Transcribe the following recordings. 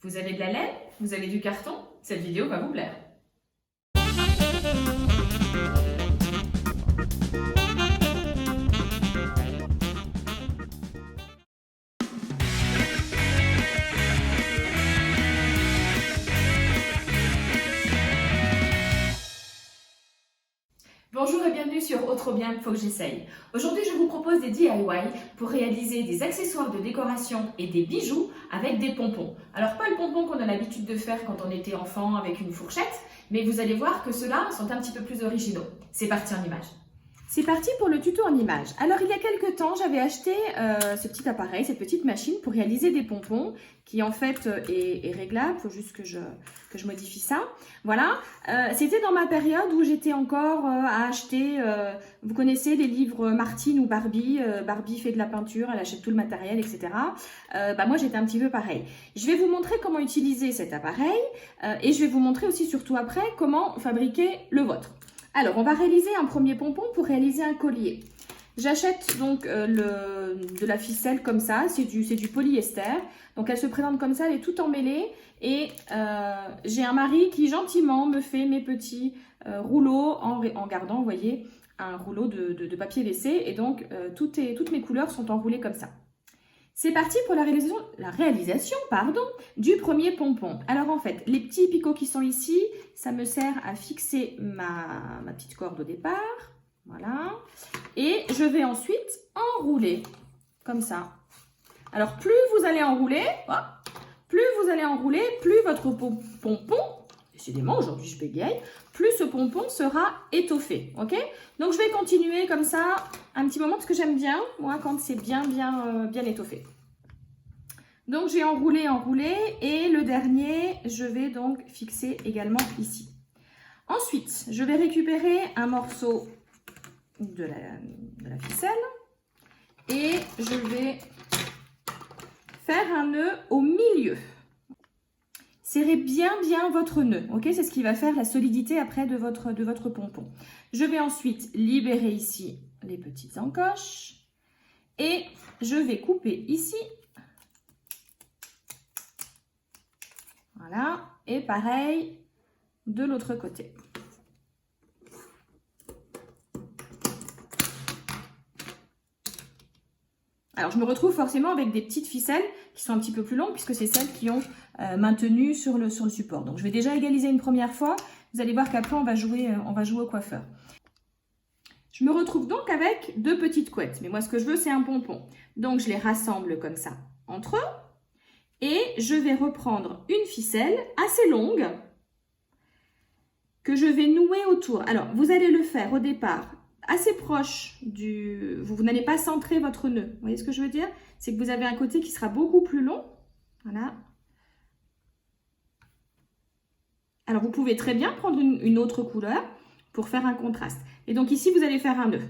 Vous avez de la laine? Vous avez du carton? Cette vidéo va vous plaire. Bonjour et bienvenue sur Autre bien, faut que j'essaye. Aujourd'hui, je vous propose des DIY pour réaliser des accessoires de décoration et des bijoux avec des pompons. Alors, pas le pompon qu'on a l'habitude de faire quand on était enfant avec une fourchette, mais vous allez voir que ceux-là sont un petit peu plus originaux. C'est parti en image. C'est parti pour le tuto en image. Alors, il y a quelques temps, j'avais acheté ce petit appareil, cette petite machine pour réaliser des pompons qui en fait est réglable. Il faut juste que je modifie ça. Voilà. C'était dans ma période où j'étais encore à acheter, vous connaissez les livres Martine ou Barbie. Barbie fait de la peinture, elle achète tout le matériel, etc. Moi, j'étais un petit peu pareil. Je vais vous montrer comment utiliser cet appareil et je vais vous montrer aussi, surtout après, comment fabriquer le vôtre. Alors, on va réaliser un premier pompon pour réaliser un collier. J'achète donc de la ficelle comme ça, c'est du polyester. Donc, elle se présente comme ça, elle est toute emmêlée. Et j'ai un mari qui gentiment me fait mes petits rouleaux en gardant, vous voyez, un rouleau de papier WC. Et donc, toutes mes couleurs sont enroulées comme ça. C'est parti pour la réalisation du premier pompon. Alors en fait, les petits picots qui sont ici, ça me sert à fixer ma petite corde au départ. Voilà. Et je vais ensuite enrouler comme ça. Alors plus vous allez enrouler, plus votre pompon, décidément aujourd'hui je bégaye, plus ce pompon sera étoffé. Ok? Donc je vais continuer comme ça un petit moment parce que j'aime bien, moi, quand c'est bien étoffé. Donc j'ai enroulé et le dernier, je vais donc fixer également ici. Ensuite, je vais récupérer un morceau de la ficelle et je vais faire un nœud au milieu. Serrez bien votre nœud, ok? C'est ce qui va faire la solidité après de votre pompon. Je vais ensuite libérer ici les petites encoches et je vais couper ici. Voilà, et pareil de l'autre côté. Alors, je me retrouve forcément avec des petites ficelles qui sont un petit peu plus longues puisque c'est celles qui ont maintenu sur le support. Donc, je vais déjà égaliser une première fois. Vous allez voir qu'après, on va jouer au coiffeur. Je me retrouve donc avec deux petites couettes. Mais moi, ce que je veux, c'est un pompon. Donc, je les rassemble comme ça entre eux. Et je vais reprendre une ficelle assez longue que je vais nouer autour. Alors, vous allez le faire au départ assez proche du... Vous n'allez pas centrer votre nœud. Vous voyez ce que je veux dire? C'est que vous avez un côté qui sera beaucoup plus long. Voilà. Alors, vous pouvez très bien prendre une autre couleur pour faire un contraste. Et donc ici, vous allez faire un nœud.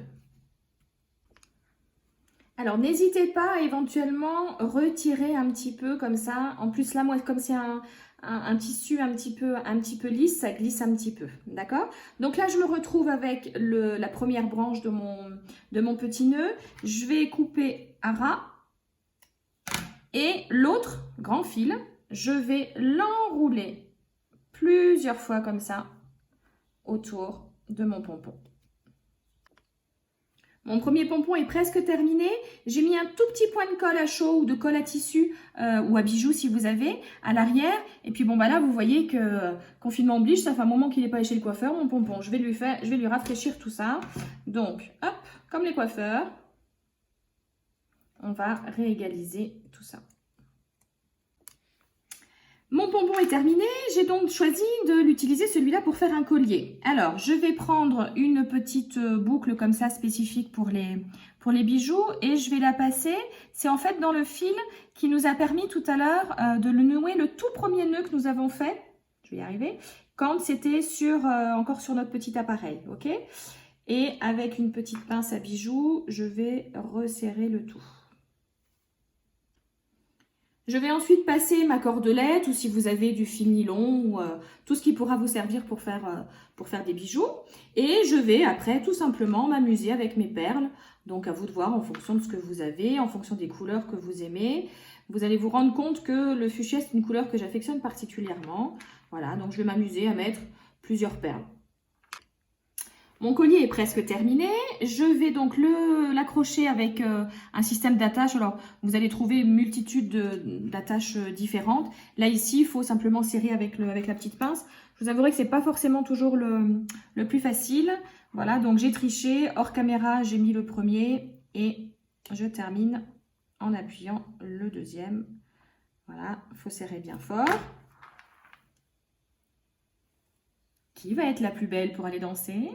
Alors, n'hésitez pas à éventuellement retirer un petit peu comme ça. En plus, là, moi, comme c'est un tissu un petit peu lisse, ça glisse un petit peu. D'accord? Donc là, je me retrouve avec la première branche de mon petit nœud. Je vais couper à ras. Et l'autre grand fil, je vais l'enrouler plusieurs fois comme ça autour de mon pompon. Mon premier pompon est presque terminé. J'ai mis un tout petit point de colle à chaud ou de colle à tissu ou à bijoux si vous avez à l'arrière. Et puis bon, là, vous voyez que confinement oblige, ça fait un moment qu'il n'est pas allé chez le coiffeur, mon pompon. Je vais lui rafraîchir tout ça. Donc, hop, comme les coiffeurs, on va réégaliser tout ça. Mon pompon est terminé, j'ai donc choisi de l'utiliser celui-là pour faire un collier. Alors, je vais prendre une petite boucle comme ça spécifique pour les bijoux et je vais la passer. C'est en fait dans le fil qui nous a permis tout à l'heure de le nouer, le tout premier nœud que nous avons fait, je vais y arriver, quand c'était encore sur notre petit appareil, ok? Et avec une petite pince à bijoux, je vais resserrer le tout. Je vais ensuite passer ma cordelette ou si vous avez du fil nylon ou tout ce qui pourra vous servir pour faire des bijoux. Et je vais après tout simplement m'amuser avec mes perles. Donc à vous de voir en fonction de ce que vous avez, en fonction des couleurs que vous aimez. vous allez vous rendre compte que le fuchsia, c'est une couleur que j'affectionne particulièrement. Voilà, donc je vais m'amuser à mettre plusieurs perles. Mon collier est presque terminé. Je vais donc l'accrocher avec un système d'attache. Alors, vous allez trouver une multitude d'attaches différentes. Là, ici, il faut simplement serrer avec la petite pince. Je vous avouerai que ce n'est pas forcément toujours le plus facile. Voilà, donc j'ai triché. Hors caméra, j'ai mis le premier et je termine en appuyant le deuxième. Voilà, il faut serrer bien fort. Qui va être la plus belle pour aller danser ?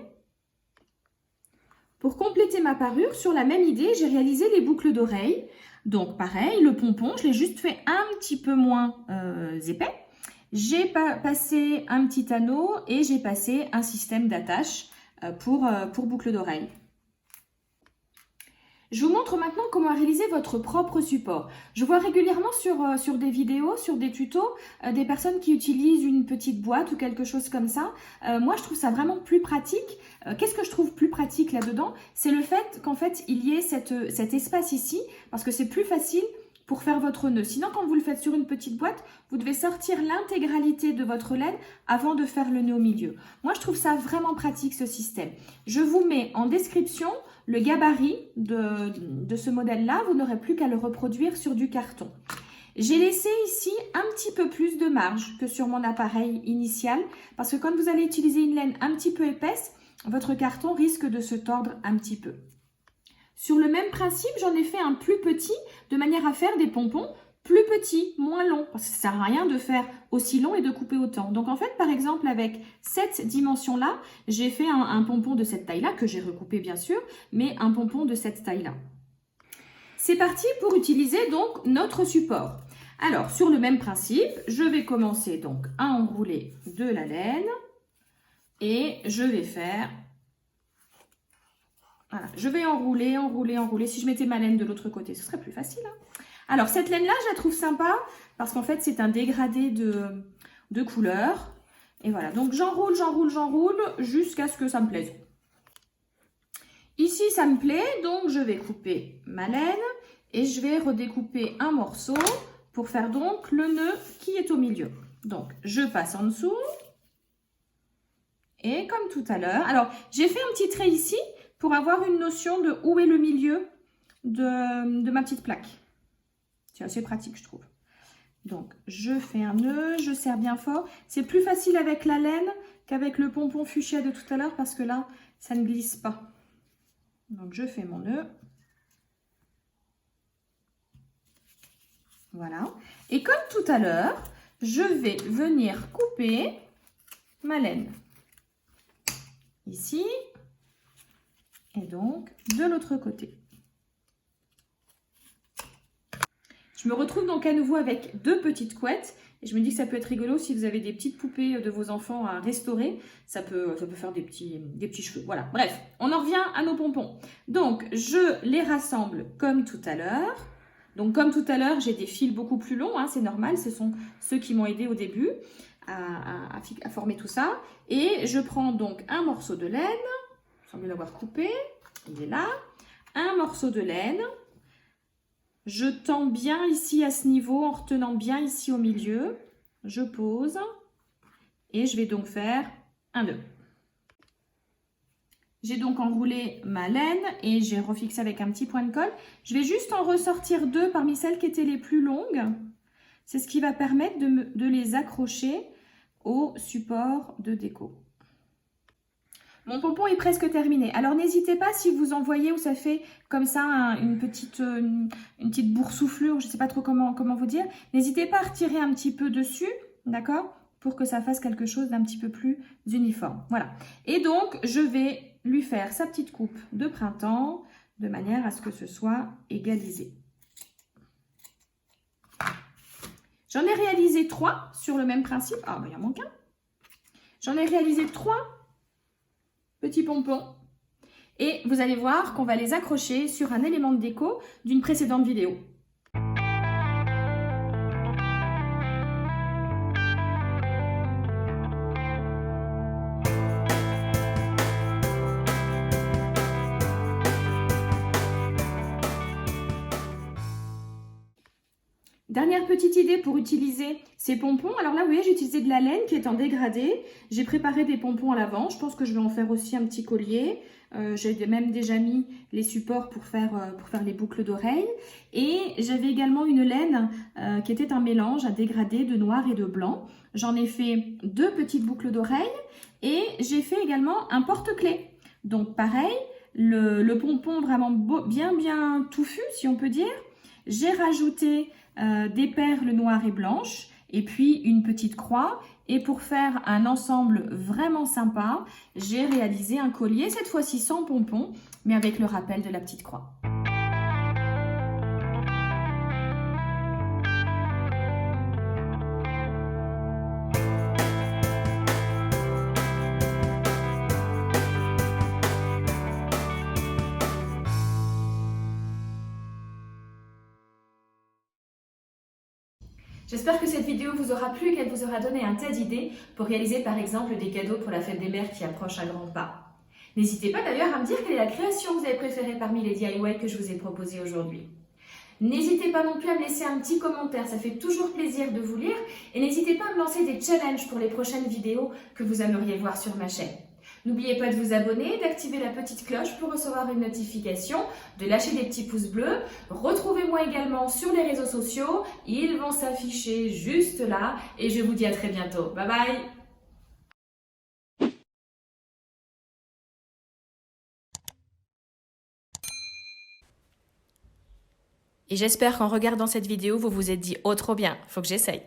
Pour compléter ma parure, sur la même idée, j'ai réalisé les boucles d'oreilles. Donc pareil, le pompon, je l'ai juste fait un petit peu moins épais. J'ai passé un petit anneau et j'ai passé un système d'attache pour boucles d'oreilles. Je vous montre maintenant comment réaliser votre propre support. Je vois régulièrement sur des vidéos, sur des tutos, des personnes qui utilisent une petite boîte ou quelque chose comme ça. Moi, je trouve ça vraiment plus pratique. Qu'est-ce que je trouve plus pratique là-dedans? C'est le fait qu'en fait, il y ait cet espace ici, parce que c'est plus facile pour faire votre nœud. Sinon, quand vous le faites sur une petite boîte, vous devez sortir l'intégralité de votre laine avant de faire le nœud au milieu. Moi, je trouve ça vraiment pratique, ce système. Je vous mets en description le gabarit de ce modèle-là. Vous n'aurez plus qu'à le reproduire sur du carton. J'ai laissé ici un petit peu plus de marge que sur mon appareil initial, parce que quand vous allez utiliser une laine un petit peu épaisse, votre carton risque de se tordre un petit peu. Sur le même principe, j'en ai fait un plus petit, de manière à faire des pompons plus petits, moins longs, parce que ça ne sert à rien de faire aussi long et de couper autant. Donc en fait, par exemple, avec cette dimension-là, j'ai fait un pompon de cette taille-là, que j'ai recoupé bien sûr, mais un pompon de cette taille-là. C'est parti pour utiliser donc notre support. Alors, sur le même principe, je vais commencer donc à enrouler de la laine et je vais faire... Voilà, je vais enrouler, enrouler, enrouler. Si je mettais ma laine de l'autre côté, ce serait plus facile. Hein. Alors, cette laine-là, je la trouve sympa parce qu'en fait, c'est un dégradé de couleurs. Et voilà, donc j'enroule, j'enroule, j'enroule jusqu'à ce que ça me plaise. Ici, ça me plaît, donc je vais couper ma laine et je vais redécouper un morceau pour faire donc le nœud qui est au milieu. Donc, je passe en dessous. Et comme tout à l'heure, alors j'ai fait un petit trait ici pour avoir une notion de où est le milieu de ma petite plaque. C'est assez pratique, je trouve. Donc, je fais un nœud, je serre bien fort. C'est plus facile avec la laine qu'avec le pompon fuchsia de tout à l'heure parce que là, ça ne glisse pas. Donc, je fais mon nœud. Voilà. Et comme tout à l'heure, je vais venir couper ma laine. Ici. Et donc, de l'autre côté. Je me retrouve donc à nouveau avec deux petites couettes. Et je me dis que ça peut être rigolo si vous avez des petites poupées de vos enfants à restaurer. Ça peut faire des petits cheveux. Voilà, bref, on en revient à nos pompons. Donc, je les rassemble comme tout à l'heure. Donc, comme tout à l'heure, j'ai des fils beaucoup plus longs. Hein, c'est normal, ce sont ceux qui m'ont aidé au début à former tout ça. Et je prends donc un morceau de laine. Il semble l'avoir coupé. Il est là. Un morceau de laine. Je tends bien ici à ce niveau en retenant bien ici au milieu. Je pose et je vais donc faire un nœud. J'ai donc enroulé ma laine et j'ai refixé avec un petit point de colle. Je vais juste en ressortir deux parmi celles qui étaient les plus longues. C'est ce qui va permettre de les accrocher au support de déco. Mon pompon est presque terminé. Alors, n'hésitez pas si vous en voyez où ça fait comme ça une petite boursouflure, je ne sais pas trop comment vous dire. N'hésitez pas à retirer un petit peu dessus, d'accord? Pour que ça fasse quelque chose d'un petit peu plus uniforme. Voilà. Et donc, je vais lui faire sa petite coupe de printemps de manière à ce que ce soit égalisé. J'en ai réalisé 3 sur le même principe. Ah, ben, il en manque un. J'en ai réalisé 3 petits pompons. Et vous allez voir qu'on va les accrocher sur un élément de déco d'une précédente vidéo. Dernière petite idée pour utiliser ces pompons. Alors là, vous voyez, j'ai utilisé de la laine qui est en dégradé. J'ai préparé des pompons à l'avant. Je pense que je vais en faire aussi un petit collier. J'ai même déjà mis les supports pour faire les boucles d'oreilles. Et j'avais également une laine qui était un mélange à dégradé de noir et de blanc. J'en ai fait 2 petites boucles d'oreilles et j'ai fait également un porte-clés. Donc pareil, le pompon vraiment bien touffu, si on peut dire. J'ai rajouté des perles noires et blanches et puis une petite croix. Et pour faire un ensemble vraiment sympa, j'ai réalisé un collier, cette fois-ci sans pompon, mais avec le rappel de la petite croix. J'espère que cette vidéo vous aura plu et qu'elle vous aura donné un tas d'idées pour réaliser par exemple des cadeaux pour la fête des mères qui approche à grands pas. N'hésitez pas d'ailleurs à me dire quelle est la création que vous avez préférée parmi les DIY que je vous ai proposées aujourd'hui. N'hésitez pas non plus à me laisser un petit commentaire, ça fait toujours plaisir de vous lire. Et n'hésitez pas à me lancer des challenges pour les prochaines vidéos que vous aimeriez voir sur ma chaîne. N'oubliez pas de vous abonner, d'activer la petite cloche pour recevoir une notification, de lâcher des petits pouces bleus. Retrouvez-moi également sur les réseaux sociaux, ils vont s'afficher juste là. Et je vous dis à très bientôt. Bye bye! Et j'espère qu'en regardant cette vidéo, vous vous êtes dit « Oh trop bien, faut que j'essaye ».